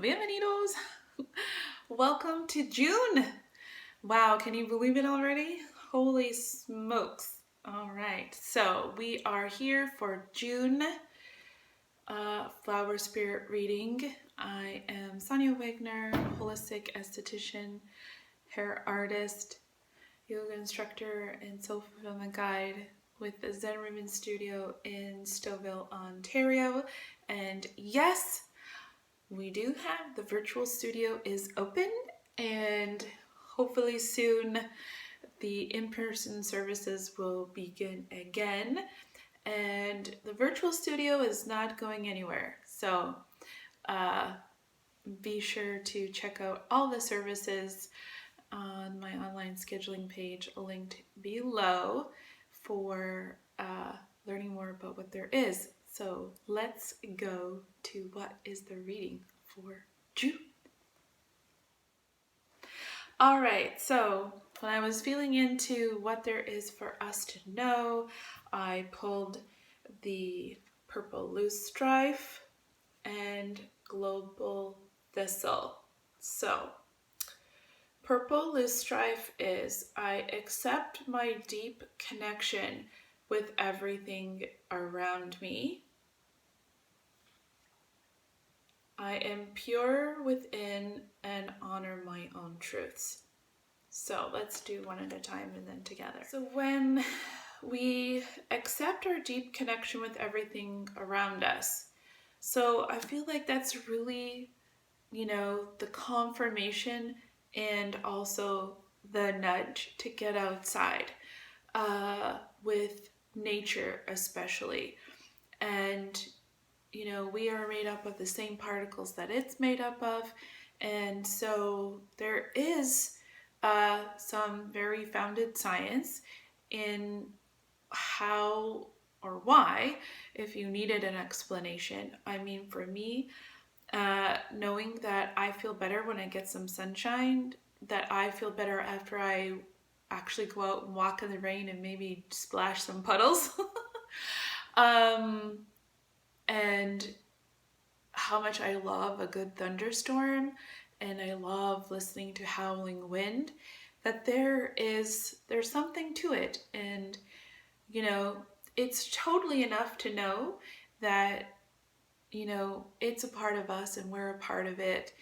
Bienvenidos! Welcome to June! Wow, can you believe it already? Holy smokes. Alright, so we are here for June Flower Spirit reading. I am Sonia Wagner, holistic esthetician, hair artist, yoga instructor, and soul fulfillment guide with the Zen Ribbon Studio in Stouffville, Ontario. And yes, we do have the virtual studio is open, and hopefully soon the in-person services will begin again. And the virtual studio is not going anywhere. So be sure to check out all the services on my online scheduling page linked below for learning more about what there is. So let's go to what is the reading for June. All right, so when I was feeling into what there is for us to know, I pulled the purple Loosestrife and global Thistle. So purple Loosestrife is I accept my deep connection with everything around me. I am pure within and honor my own truths. So let's do one at a time and then together. So when we accept our deep connection with everything around us, so I feel like that's really, the confirmation and also the nudge to get outside with nature especially. And we are made up of the same particles that it's made up of, and so there is some very founded science in how or why, if you needed an explanation. I mean, for me, knowing that I feel better when I get some sunshine, that I feel better after I actually go out and walk in the rain and maybe splash some puddles. And how much I love a good thunderstorm, and I love listening to howling wind, that there's something to it. And it's totally enough to know that it's a part of us and we're a part of it,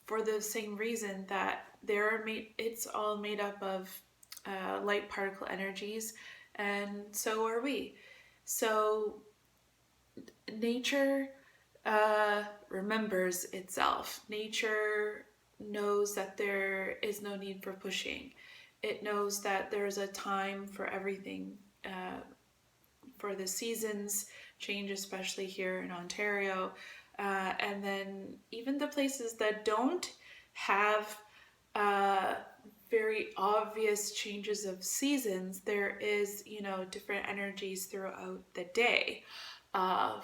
for the same reason that it's all made up of light particle energies, and so are we. So nature remembers itself. Nature knows that there is no need for pushing. It knows that there's a time for everything, for the seasons change, especially here in Ontario. And then even the places that don't have very obvious changes of seasons, there is, different energies throughout the day.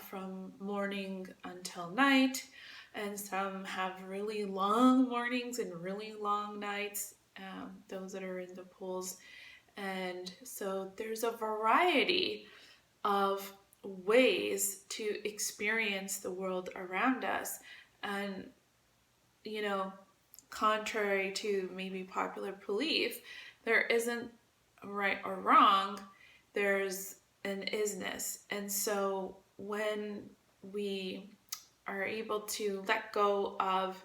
From morning until night, and some have really long mornings and really long nights, those that are in the pools. And so there's a variety of ways to experience the world around us. And contrary to maybe popular belief, there isn't right or wrong, there's an isness. And so when we are able to let go of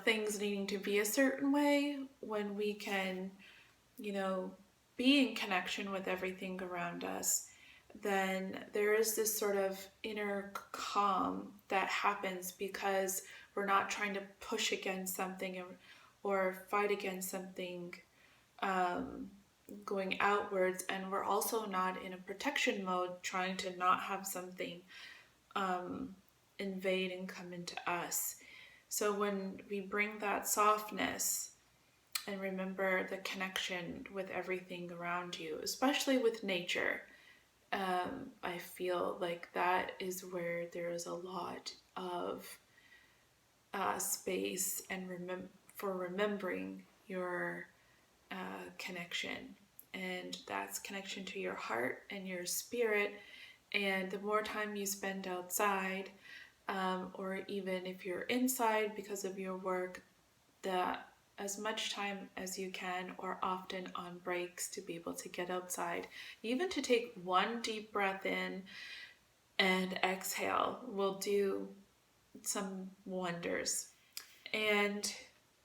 things needing to be a certain way, when we can be in connection with everything around us, then there is this sort of inner calm that happens, because we're not trying to push against something or fight against something going outwards, and we're also not in a protection mode trying to not have something invade and come into us. So when we bring that softness and remember the connection with everything around you, especially with nature, I feel like that is where there is a lot of space and for remembering your connection. And that's connection to your heart and your spirit, And the more time you spend outside, or even if you're inside because of your work, as much time as you can, or often on breaks, to be able to get outside, even to take one deep breath in and exhale, will do some wonders. And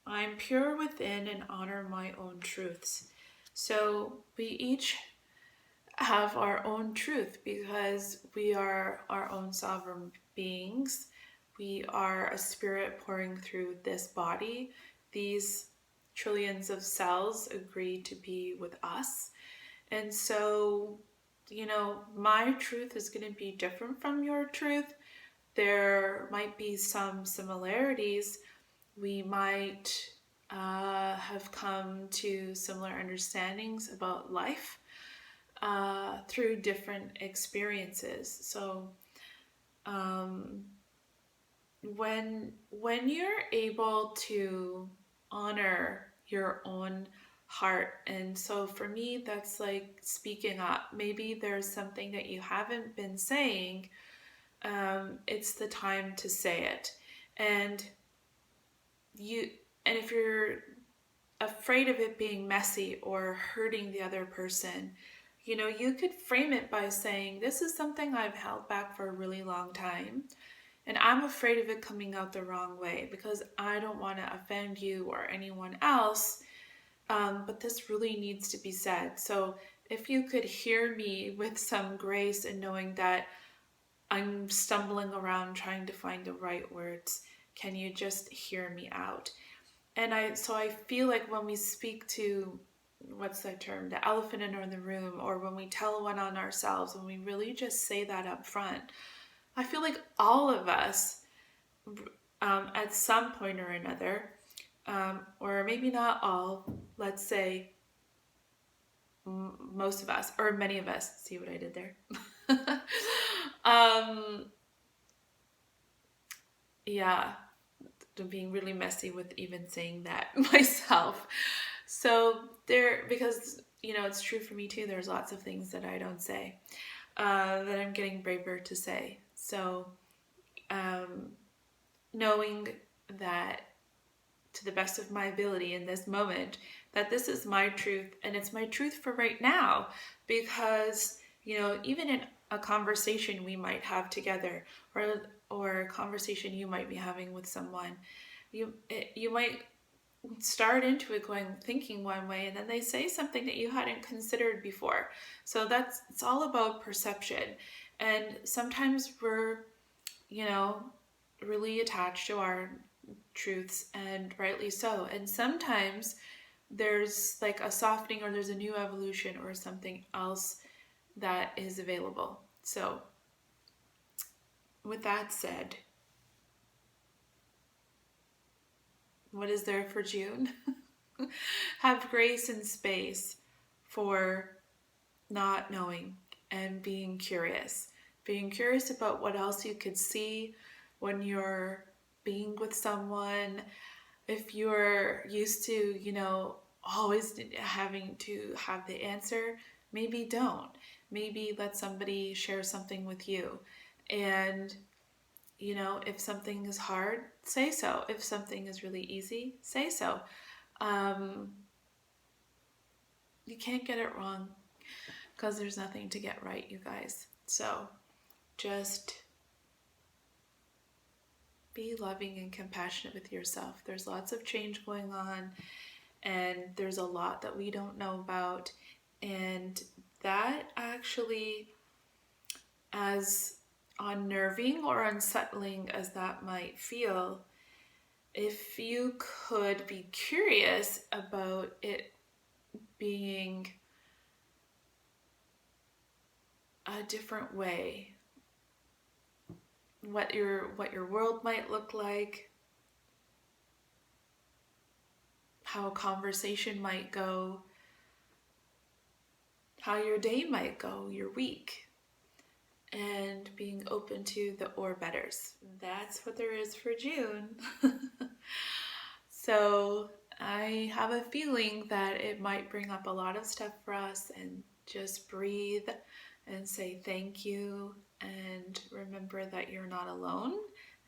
I'm pure within and honor my own truths. So we each have our own truth because we are our own sovereign beings. We are a spirit pouring through this body. These trillions of cells agree to be with us. And so, my truth is going to be different from your truth. There might be some similarities. We might have come to similar understandings about life through different experiences. So when you're able to honor your own heart, and so for me that's like speaking up. Maybe there's something that you haven't been saying. It's the time to say it. And if you're afraid of it being messy or hurting the other person, you could frame it by saying, this is something I've held back for a really long time, and I'm afraid of it coming out the wrong way because I don't want to offend you or anyone else, but this really needs to be said. So if you could hear me with some grace and knowing that I'm stumbling around trying to find the right words, can you just hear me out? And I feel like when we speak to, what's that term, the elephant in the room, or when we tell one on ourselves, when we really just say that up front, I feel like all of us, at some point or another, or maybe not all, let's say most of us, or many of us, see what I did there? Yeah, being really messy with even saying that myself. So because it's true for me too, there's lots of things that I don't say, that I'm getting braver to say. So knowing that, to the best of my ability in this moment, that this is my truth, and it's my truth for right now, because even in a conversation we might have together, or a conversation you might be having with someone, you might start into it thinking one way, and then they say something that you hadn't considered before. So it's all about perception. And sometimes we're really attached to our truths, and rightly so. And sometimes there's like a softening, or there's a new evolution, or something else that is available. So with that said, what is there for June? Have grace and space for not knowing, and being curious about what else you could see when you're being with someone. If you're used to, always having to have the answer, maybe don't. Maybe let somebody share something with you. And, if something is hard, say so. If something is really easy, say so. You can't get it wrong, because there's nothing to get right, you guys. So just be loving and compassionate with yourself. There's lots of change going on, and there's a lot that we don't know about. And that actually, as unnerving or unsettling as that might feel, if you could be curious about it being a different way, what your world might look like, how a conversation might go, how your day might go, your week, and being open to the or betters. That's what there is for June. So I have a feeling that it might bring up a lot of stuff for us, and just breathe and say thank you, and remember that you're not alone,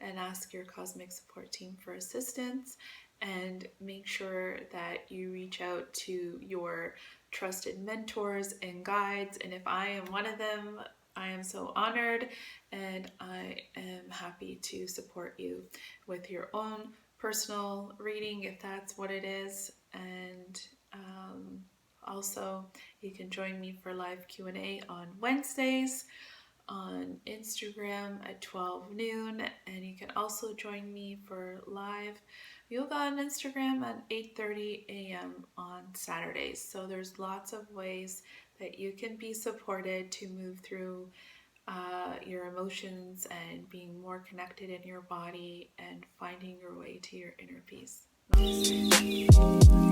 and ask your cosmic support team for assistance, and make sure that you reach out to your trusted mentors and guides. And if I am one of them, I am so honored, and I am happy to support you with your own personal reading if that's what it is. And also, you can join me for live Q&A on Wednesdays on Instagram at 12 noon, and you can also join me for live yoga on Instagram at 8:30 a.m. on Saturdays. So there's lots of ways that you can be supported to move through your emotions and being more connected in your body and finding your way to your inner peace. Namaste.